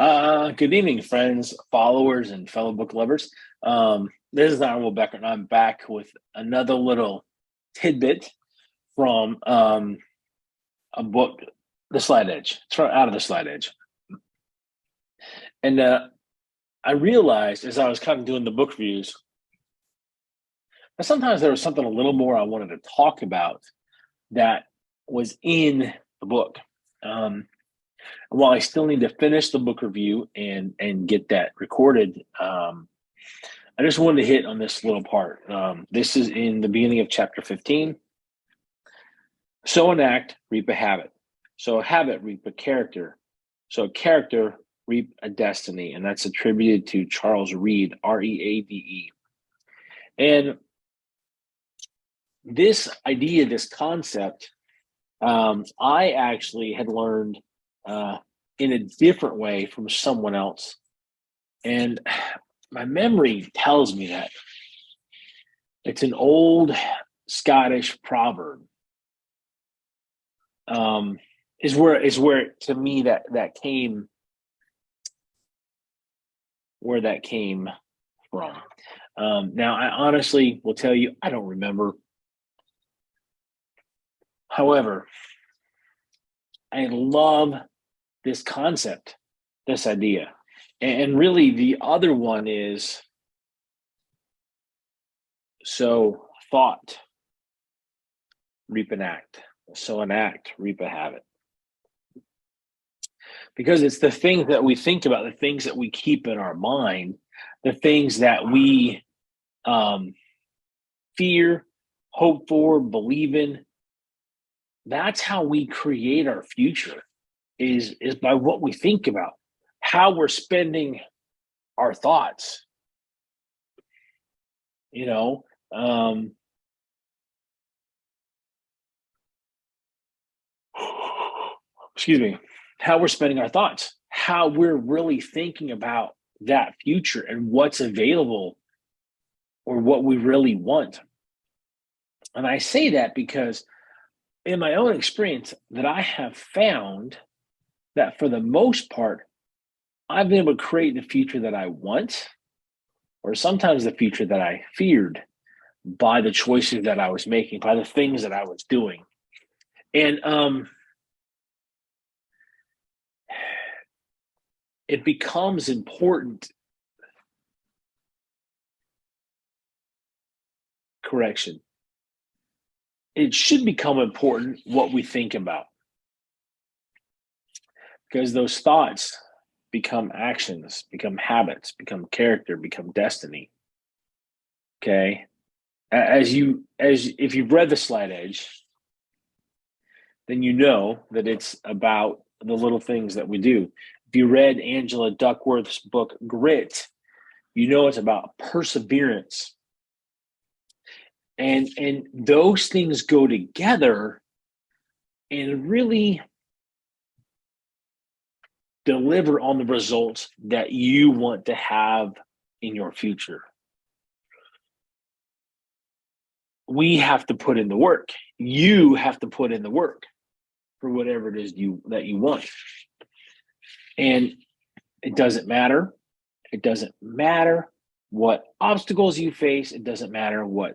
Good evening, friends, followers, and fellow book lovers. This is Honorable Becker, and I'm back with another little tidbit from a book, The Slide Edge. It's out of The Slide Edge. And I realized as I was kind of doing the book reviews that sometimes there was something a little more I wanted to talk about that was in the book. While I still need to finish the book review and get that recorded, I just wanted to hit on this little part. This is in the beginning of chapter 15. Sow an act, reap a habit. So a habit, reap a character. So a character, reap a destiny. And that's attributed to Charles Reade, Reade. And this idea, this concept, I actually had learned in a different way from someone else. And my memory tells me that it's an old Scottish proverb. Is where to me that came where that came from. Now I honestly will tell you I don't remember. However, I love this concept, this idea. And really the other one is sow thought, reap an act. Sow an act, reap a habit. Because it's the things that we think about, the things that we keep in our mind, the things that we fear, hope for, believe in. That's how we create our future, is by what we think about, how we're spending our thoughts. Excuse me, how we're spending our thoughts, how we're really thinking about that future and what's available or what we really want. And I say that because in my own experience that I have found that for the most part, I've been able to create the future that I want, or sometimes the future that I feared by the choices that I was making, by the things that I was doing. And it becomes important. Correction. It should become important what we think about, because those thoughts become actions, become habits, become character, become destiny. Okay. If you've read The Slide Edge, then you know that it's about the little things that we do. If you read Angela Duckworth's book, Grit, you know it's about perseverance. And those things go together and really deliver on the results that you want to have in your future. We have to put in the work. You have to put in the work for whatever it is that you want. And it doesn't matter. It doesn't matter what obstacles you face. It doesn't matter what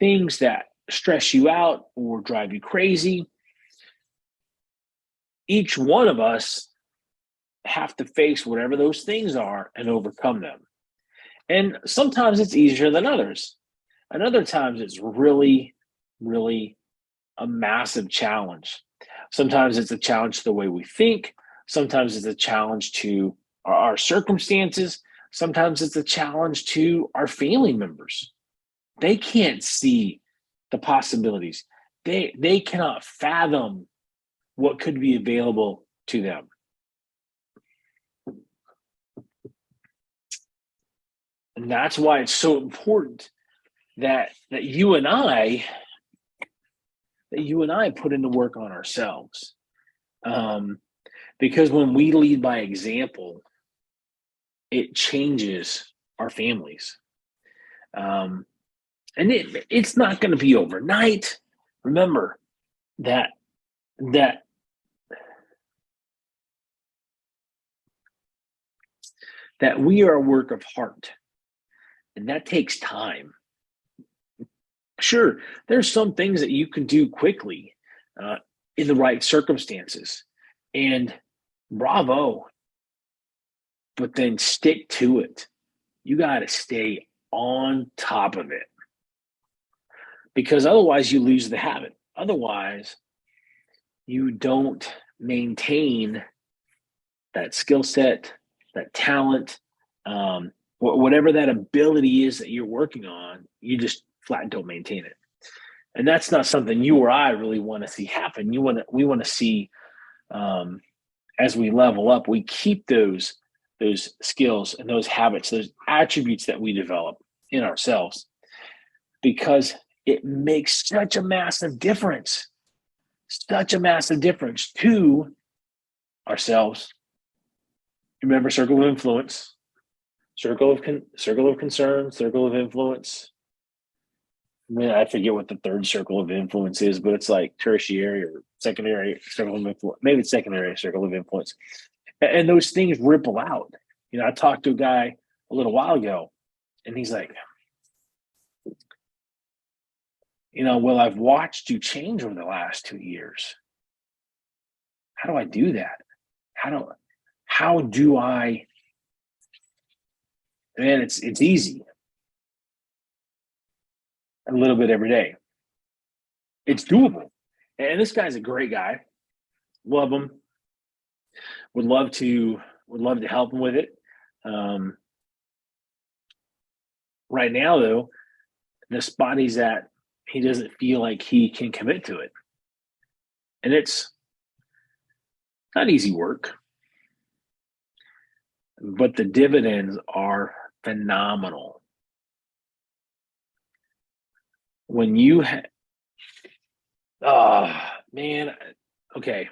things that stress you out or drive you crazy. Each one of us have to face whatever those things are and overcome them. And sometimes it's easier than others. And other times it's really, really a massive challenge. Sometimes it's a challenge to the way we think. Sometimes it's a challenge to our circumstances. Sometimes it's a challenge to our family members. They can't see the possibilities. They cannot fathom what could be available to them. And that's why it's so important that you and I put in the work on ourselves. Because when we lead by example, it changes our families. And it's not going to be overnight. Remember that that we are a work of heart, and that takes time. Sure, there's some things that you can do quickly uh, in the right circumstances, and bravo, but then stick to it. You got to stay on top of it because otherwise you lose the habit. Otherwise, you don't maintain that skill set, that talent, whatever that ability is that you're working on, you just flat don't maintain it. And that's not something you or I really want to see happen. We want to see as we level up, we keep those skills and those habits, those attributes that we develop in ourselves, because it makes such a massive difference, to ourselves. Remember, circle of influence, circle of concern, circle of influence. I mean, I forget what the third circle of influence is, but it's like tertiary or secondary circle of influence. Maybe it's secondary circle of influence. And those things ripple out. I talked to a guy a little while ago, and he's like, well, I've watched you change over the last 2 years. How do I do that? How do I? Man, it's easy. A little bit every day. It's doable. And this guy's a great guy. Love him. Would love to help him with it. Right now, though, the spot he's at, he doesn't feel like he can commit to it. And it's not easy work, but the dividends are phenomenal. When you man, okay.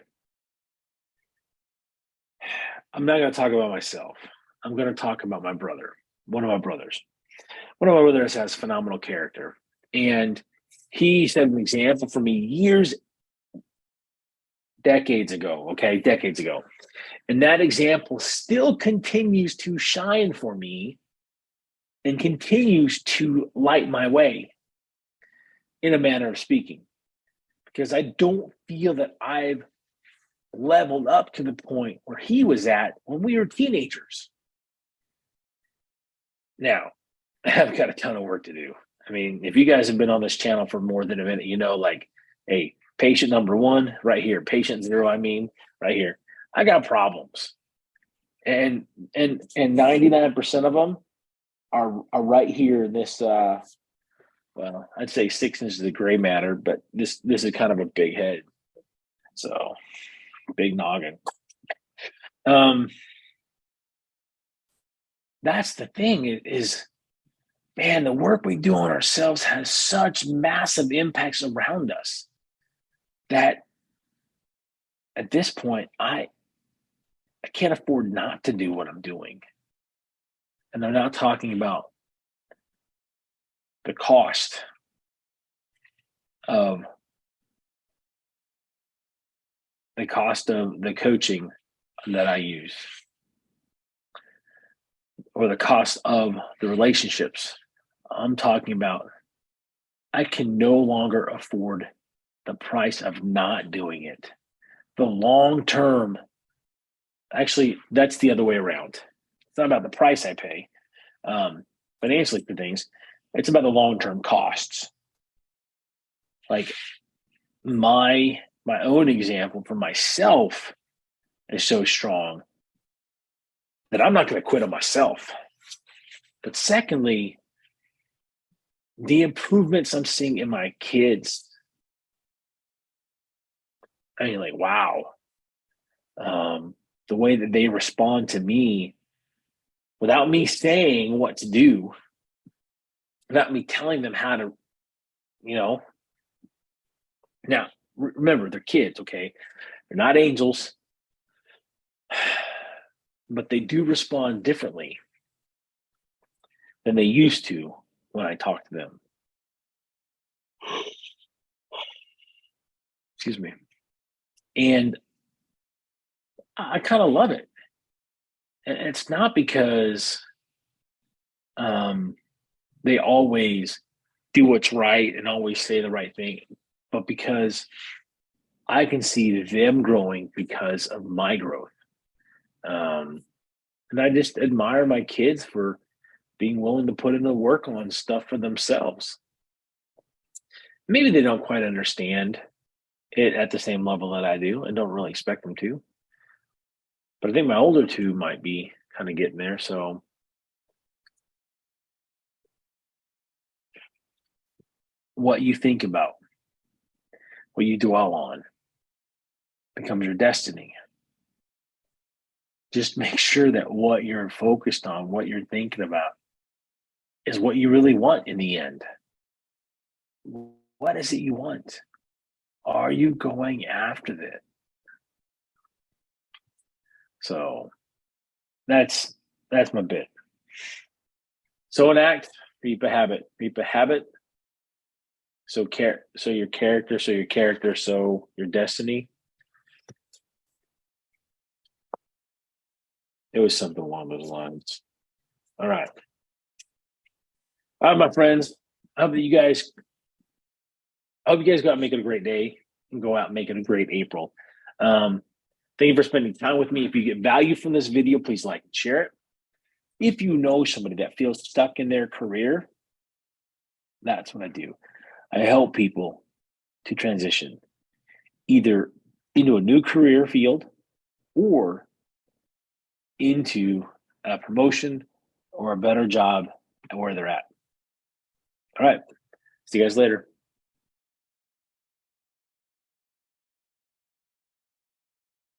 I'm not going to talk about myself. I'm going to talk about my brother, one of my brothers. One of my brothers has phenomenal character. And he set an example for me decades ago. And that example still continues to shine for me and continues to light my way, in a manner of speaking, because I don't feel that I've leveled up to the point where he was at when we were teenagers. Now, I've got a ton of work to do. I mean, if you guys have been on this channel for more than a minute, like, hey, patient number one right here, patient zero, right here. I got problems. And 99% of them are right here in this well, I'd say 6 inches of gray matter, but this is kind of a big head. So big noggin. That's the thing is, man, the work we do on ourselves has such massive impacts around us that at this point, I can't afford not to do what I'm doing. And I'm not talking about the cost of the coaching that I use, or the cost of the relationships. I'm talking about I can no longer afford the price of not doing it. The long term, actually, that's the other way around. It's not about the price I pay financially for things. It's about the long term costs. Like my own example for myself is so strong that I'm not going to quit on myself. But secondly, the improvements I'm seeing in my kids, like, wow. The way that they respond to me without me saying what to do, without me telling them how to, Now, remember, they're kids, okay? They're not angels, but they do respond differently than they used to when I talk to them. Excuse me. And I kind of love it. And it's not because they always do what's right and always say the right thing, but because I can see them growing because of my growth. Um, and I just admire my kids for being willing to put in the work on stuff for themselves. Maybe they don't quite understand it at the same level that I do and don't really expect them to. But I think my older two might be kind of getting there. So what you think about, what you dwell on, becomes your destiny. Just make sure that what you're focused on, what you're thinking about, is what you really want in the end. What is it you want? Are you going after it? So that's my bit. So an act, reap a habit. Reap a habit. So your character, so your destiny. It was something along those lines. All right. All right, my friends. I hope that you guys I hope you guys go out and make it a great day and go out and make it a great April. Um, thank you for spending time with me. If you get value from this video, please like and share it. If you know somebody that feels stuck in their career, that's what I do. I help people to transition either into a new career field or into a promotion or a better job at where they're at. All right. See you guys later.